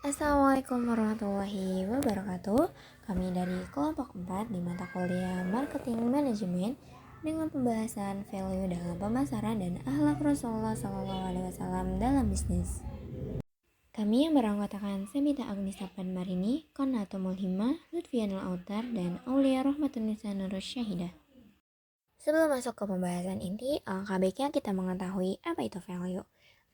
Assalamualaikum warahmatullahi wabarakatuh. Kami dari kelompok 4 di mata kuliah Marketing Manajemen dengan pembahasan value dalam pemasaran dan akhlak Rasulullah SAW dalam bisnis. Kami yang beranggotakan Semita Agnisa Marini, Konato Mulhima, Lutfianul Autar, dan Aulia Rahmatunisa Nurus Syahidah. Sebelum masuk ke pembahasan inti, alangkah baiknya kita mengetahui apa itu value.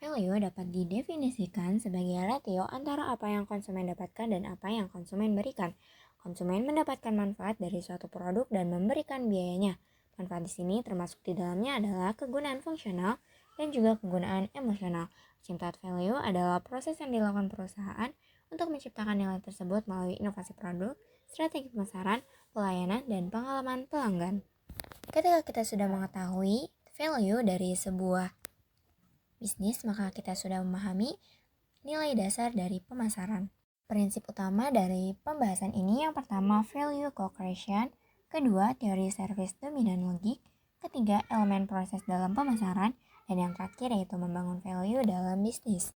Value dapat didefinisikan sebagai ratio antara apa yang konsumen dapatkan dan apa yang konsumen berikan. Konsumen mendapatkan manfaat dari suatu produk dan memberikan biayanya. Manfaat di sini termasuk di dalamnya adalah kegunaan fungsional dan juga kegunaan emosional. Penciptaan value adalah proses yang dilakukan perusahaan untuk menciptakan nilai tersebut melalui inovasi produk, strategi pemasaran, pelayanan, dan pengalaman pelanggan. Ketika kita sudah mengetahui value dari sebuah bisnis, maka kita sudah memahami nilai dasar dari pemasaran. Prinsip utama dari pembahasan ini yang pertama value co-creation, kedua teori service dominan logik, ketiga elemen proses dalam pemasaran, dan yang terakhir yaitu membangun value dalam bisnis.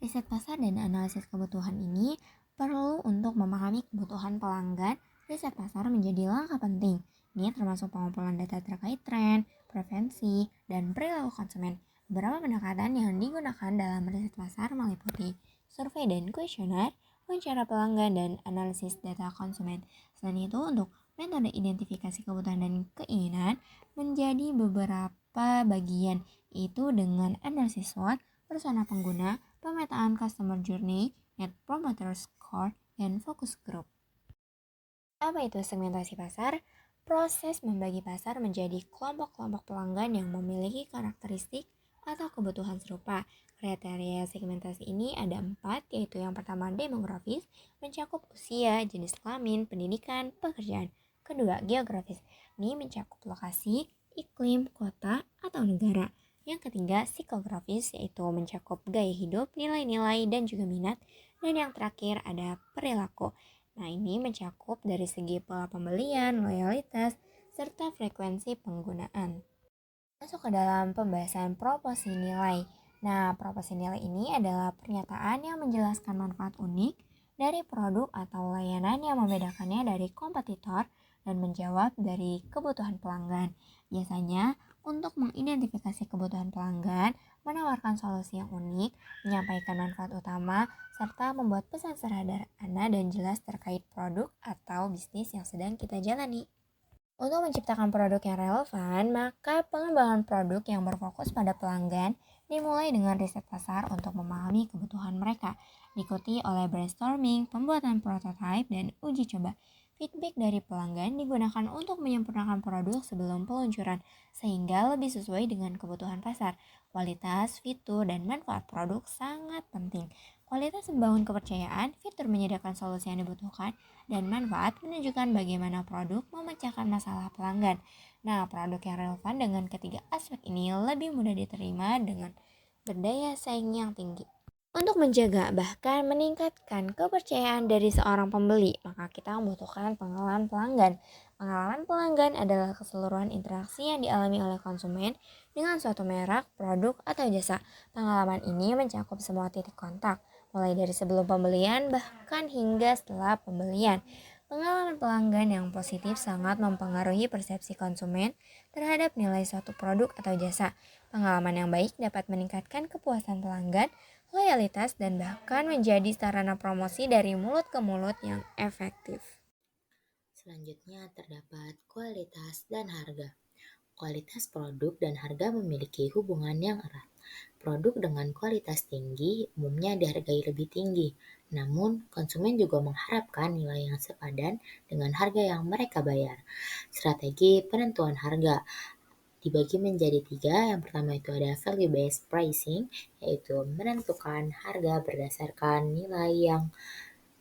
Riset pasar dan analisis kebutuhan ini perlu untuk memahami kebutuhan pelanggan. Riset pasar menjadi langkah penting. Ini termasuk pengumpulan data terkait tren, preferensi, dan perilaku konsumen. Beberapa pendekatan yang digunakan dalam riset pasar meliputi survei dan kuesioner, wawancara pelanggan, dan analisis data konsumen. Selain itu, untuk metode identifikasi kebutuhan dan keinginan menjadi beberapa bagian, yaitu dengan analisis SWOT, persona pengguna, pemetaan customer journey, net promoter score, dan focus group. Apa itu segmentasi pasar? Proses membagi pasar menjadi kelompok-kelompok pelanggan yang memiliki karakteristik atau kebutuhan serupa. Kriteria segmentasi ini ada 4, yaitu yang pertama demografis, mencakup usia, jenis kelamin, pendidikan, pekerjaan. Kedua, geografis, ini mencakup lokasi, iklim, kota, atau negara. Yang ketiga, psikografis, yaitu mencakup gaya hidup, nilai-nilai, dan juga minat. Dan yang terakhir ada perilaku. Nah, ini mencakup dari segi pola pembelian, loyalitas, serta frekuensi penggunaan. Masuk ke dalam pembahasan proporsi nilai. Nah, proporsi nilai ini adalah pernyataan yang menjelaskan manfaat unik dari produk atau layanan yang membedakannya dari kompetitor dan menjawab dari kebutuhan pelanggan. Biasanya, untuk mengidentifikasi kebutuhan pelanggan, menawarkan solusi yang unik, menyampaikan manfaat utama, serta membuat pesan sederhana dan jelas terkait produk atau bisnis yang sedang kita jalani. Untuk menciptakan produk yang relevan, maka pengembangan produk yang berfokus pada pelanggan dimulai dengan riset pasar untuk memahami kebutuhan mereka, diikuti oleh brainstorming, pembuatan prototipe, dan uji coba. Feedback dari pelanggan digunakan untuk menyempurnakan produk sebelum peluncuran, sehingga lebih sesuai dengan kebutuhan pasar. Kualitas, fitur, dan manfaat produk sangat penting. Kualitas membangun kepercayaan, fitur menyediakan solusi yang dibutuhkan, dan manfaat menunjukkan bagaimana produk memecahkan masalah pelanggan. Nah, produk yang relevan dengan ketiga aspek ini lebih mudah diterima dengan berdaya saing yang tinggi. Untuk menjaga bahkan meningkatkan kepercayaan dari seorang pembeli, maka kita membutuhkan pengalaman pelanggan. Pengalaman pelanggan adalah keseluruhan interaksi yang dialami oleh konsumen dengan suatu merek, produk, atau jasa. Pengalaman ini mencakup semua titik kontak, mulai dari sebelum pembelian bahkan hingga setelah pembelian. Pengalaman pelanggan yang positif sangat mempengaruhi persepsi konsumen terhadap nilai suatu produk atau jasa. Pengalaman yang baik dapat meningkatkan kepuasan pelanggan, loyalitas, dan bahkan menjadi sarana promosi dari mulut ke mulut yang efektif. Selanjutnya terdapat kualitas dan harga. Kualitas produk dan harga memiliki hubungan yang erat. Produk dengan kualitas tinggi umumnya dihargai lebih tinggi, namun konsumen juga mengharapkan nilai yang sepadan dengan harga yang mereka bayar. Strategi penentuan harga dibagi menjadi 3. Yang pertama itu ada value based pricing, yaitu menentukan harga berdasarkan nilai yang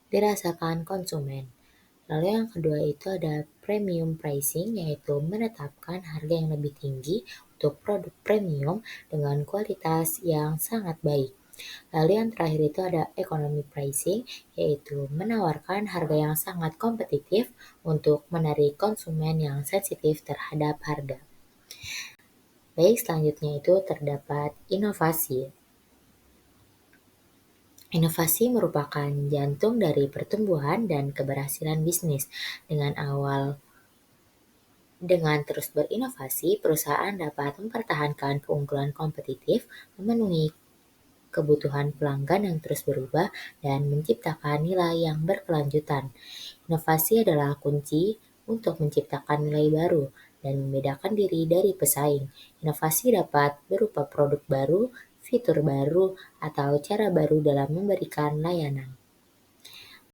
dirasakan konsumen. Lalu yang kedua itu ada premium pricing, yaitu menetapkan harga yang lebih tinggi untuk produk premium dengan kualitas yang sangat baik. Lalu yang terakhir itu ada economy pricing, yaitu menawarkan harga yang sangat kompetitif untuk menarik konsumen yang sensitif terhadap harga. Baik, selanjutnya itu terdapat inovasi. Inovasi merupakan jantung dari pertumbuhan dan keberhasilan bisnis. Dengan terus berinovasi, perusahaan dapat mempertahankan keunggulan kompetitif, memenuhi kebutuhan pelanggan yang terus berubah, dan menciptakan nilai yang berkelanjutan. Inovasi adalah kunci untuk menciptakan nilai baru dan membedakan diri dari pesaing. Inovasi dapat berupa produk baru, fitur baru, atau cara baru dalam memberikan layanan.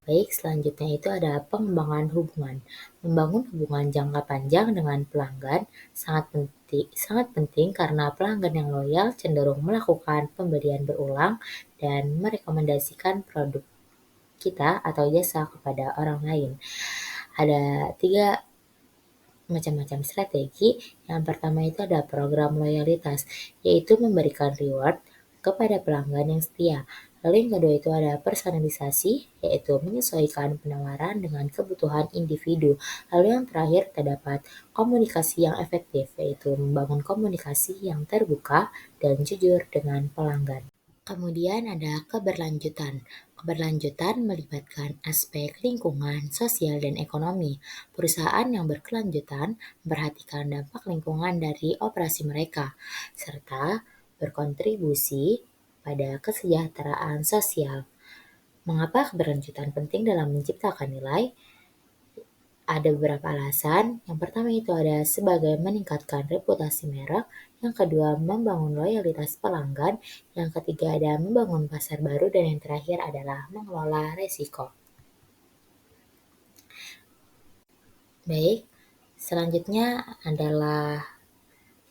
Baik, selanjutnya itu ada pengembangan hubungan. Membangun hubungan jangka panjang dengan pelanggan sangat penting karena pelanggan yang loyal cenderung melakukan pembelian berulang dan merekomendasikan produk kita atau jasa kepada orang lain. Ada 3 macam-macam strategi. Yang pertama itu ada program loyalitas, yaitu memberikan reward kepada pelanggan yang setia. Lalu yang kedua itu ada personalisasi, yaitu menyesuaikan penawaran dengan kebutuhan individu. Lalu yang terakhir terdapat komunikasi yang efektif, yaitu membangun komunikasi yang terbuka dan jujur dengan pelanggan. Kemudian ada keberlanjutan. Keberlanjutan melibatkan aspek lingkungan, sosial, dan ekonomi. Perusahaan yang berkelanjutan memperhatikan dampak lingkungan dari operasi mereka, serta berkontribusi pada kesejahteraan sosial. Mengapa keberlanjutan penting dalam menciptakan nilai? Ada beberapa alasan. Yang pertama itu ada sebagai meningkatkan reputasi merek, yang kedua membangun loyalitas pelanggan, yang ketiga ada membangun pasar baru, dan yang terakhir adalah mengelola resiko. Baik, selanjutnya adalah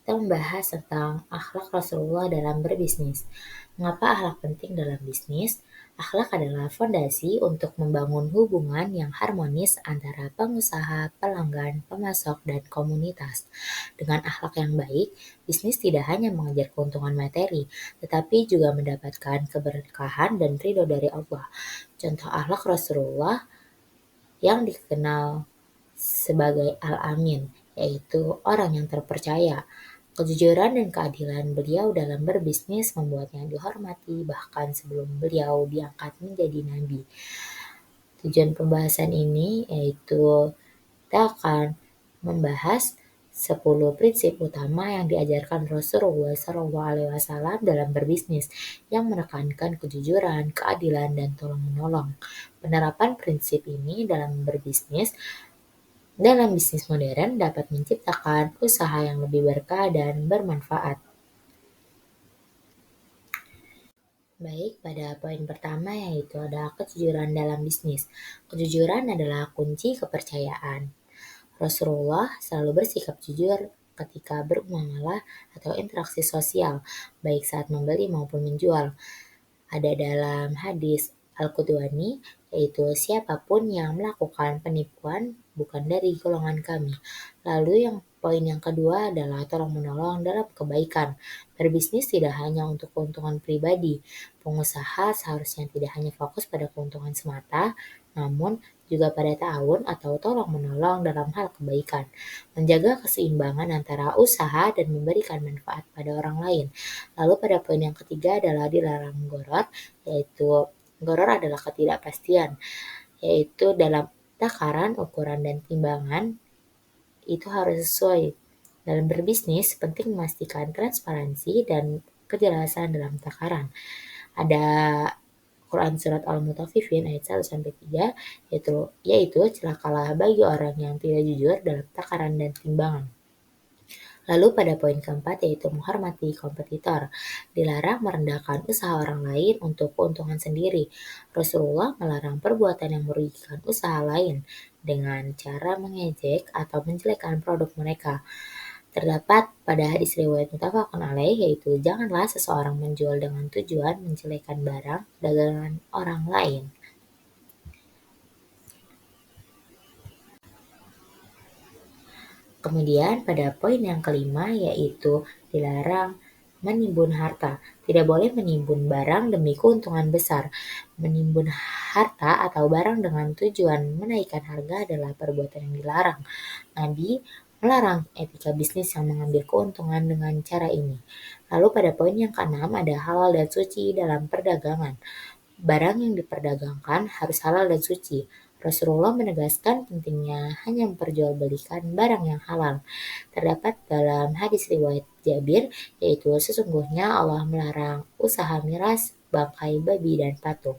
kita membahas tentang akhlak Rasulullah dalam berbisnis. Mengapa akhlak penting dalam bisnis? Akhlak adalah fondasi untuk membangun hubungan yang harmonis antara pengusaha, pelanggan, pemasok, dan komunitas. Dengan akhlak yang baik, bisnis tidak hanya mengejar keuntungan materi, tetapi juga mendapatkan keberkahan dan ridho dari Allah. Contoh akhlak Rasulullah yang dikenal sebagai Al-Amin, yaitu orang yang terpercaya. Kejujuran dan keadilan beliau dalam berbisnis membuatnya dihormati bahkan sebelum beliau diangkat menjadi nabi. Tujuan pembahasan ini yaitu kita akan membahas 10 prinsip utama yang diajarkan Rasulullah SAW dalam berbisnis yang menekankan kejujuran, keadilan, dan tolong-menolong. Penerapan prinsip ini dalam bisnis modern dapat menciptakan usaha yang lebih berkah dan bermanfaat. Baik, pada poin pertama yaitu ada kejujuran dalam bisnis. Kejujuran adalah kunci kepercayaan. Rasulullah selalu bersikap jujur ketika bermuamalah atau interaksi sosial, baik saat membeli maupun menjual. Ada dalam hadis Al-Qudwani, yaitu siapapun yang melakukan penipuan bukan dari golongan kami. Lalu poin yang kedua adalah tolong-menolong dalam kebaikan. Berbisnis tidak hanya untuk keuntungan pribadi. Pengusaha seharusnya tidak hanya fokus pada keuntungan semata, namun juga pada ta'awun atau tolong-menolong dalam hal kebaikan. Menjaga keseimbangan antara usaha dan memberikan manfaat pada orang lain. Lalu pada poin yang ketiga adalah dilarang goror, yaitu goror adalah ketidakpastian, yaitu dalam takaran, ukuran, dan timbangan itu harus sesuai. Dalam berbisnis, penting memastikan transparansi dan kejelasan dalam takaran. Ada Quran Surat Al-Mutaffifin ayat 1-3, yaitu celakalah bagi orang yang tidak jujur dalam takaran dan timbangan. Lalu pada poin keempat yaitu menghormati kompetitor. Dilarang merendahkan usaha orang lain untuk keuntungan sendiri. Rasulullah melarang perbuatan yang merugikan usaha lain dengan cara mengejek atau menjelekkan produk mereka. Terdapat pada hadis riwayat muttafaqun alaih, yaitu janganlah seseorang menjual dengan tujuan menjelekkan barang dagangan orang lain. Kemudian pada poin yang kelima yaitu dilarang menimbun harta. Tidak boleh menimbun barang demi keuntungan besar. Menimbun harta atau barang dengan tujuan menaikkan harga adalah perbuatan yang dilarang. Nabi melarang etika bisnis yang mengambil keuntungan dengan cara ini. Lalu pada poin yang keenam ada halal dan suci dalam perdagangan. barang yang diperdagangkan harus halal dan suci. Rasulullah menegaskan pentingnya hanya memperjualbelikan barang yang halal. Terdapat dalam hadis riwayat Jabir, yaitu sesungguhnya Allah melarang usaha miras, bangkai babi, dan patung.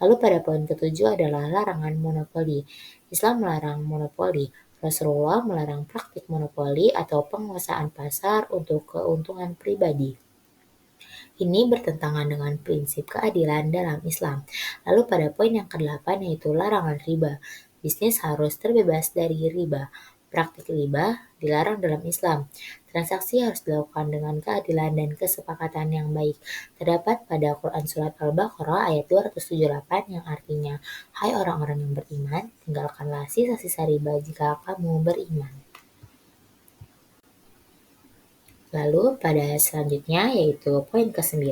Lalu pada poin ketujuh adalah larangan monopoli. Islam melarang monopoli. Rasulullah melarang praktik monopoli atau penguasaan pasar untuk keuntungan pribadi. Ini bertentangan dengan prinsip keadilan dalam Islam. Lalu pada poin yang ke-8 yaitu larangan riba. Bisnis harus terbebas dari riba. Praktik riba dilarang dalam Islam. Transaksi harus dilakukan dengan keadilan dan kesepakatan yang baik. Terdapat pada Quran Surat Al-Baqarah ayat 278 yang artinya, "Hai orang-orang yang beriman, tinggalkanlah sisa-sisa riba jika kamu beriman." Lalu pada selanjutnya yaitu poin ke-9,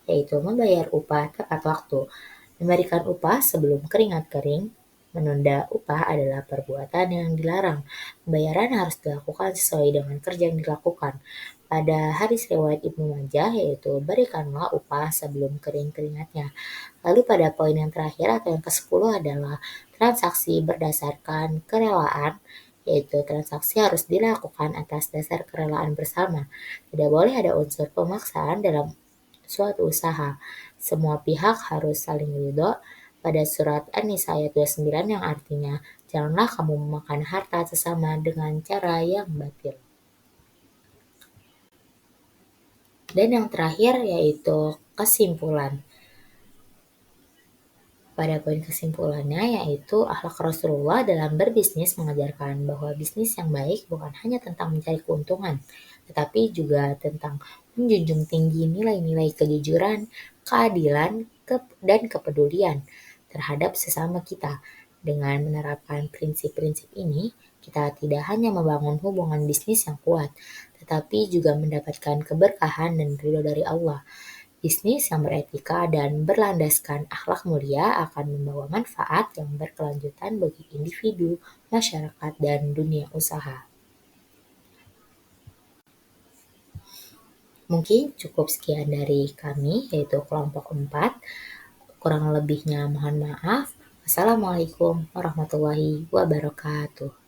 yaitu membayar upah tepat waktu. Memberikan upah sebelum keringat kering, menunda upah adalah perbuatan yang dilarang. Pembayaran harus dilakukan sesuai dengan kerja yang dilakukan. Pada hadis riwayat Ibnu Majah yaitu berikanlah upah sebelum kering keringatnya. Lalu pada poin yang terakhir atau yang ke-10 adalah transaksi berdasarkan kerelaan, yaitu transaksi harus dilakukan atas dasar kerelaan bersama. Tidak boleh ada unsur pemaksaan dalam suatu usaha. Semua pihak harus saling ridho. Pada surat An-Nisa ayat 29 yang artinya, janganlah kamu memakan harta sesama dengan cara yang batil. Dan yang terakhir yaitu kesimpulan. Pada poin kesimpulannya yaitu akhlak Rasulullah dalam berbisnis mengajarkan bahwa bisnis yang baik bukan hanya tentang mencari keuntungan, tetapi juga tentang menjunjung tinggi nilai-nilai kejujuran, keadilan, dan kepedulian terhadap sesama kita. Dengan menerapkan prinsip-prinsip ini, kita tidak hanya membangun hubungan bisnis yang kuat, tetapi juga mendapatkan keberkahan dan ridho dari Allah. Bisnis yang beretika dan berlandaskan akhlak mulia akan membawa manfaat yang berkelanjutan bagi individu, masyarakat, dan dunia usaha. Mungkin cukup sekian dari kami, yaitu kelompok 4. Kurang lebihnya mohon maaf. Wassalamualaikum warahmatullahi wabarakatuh.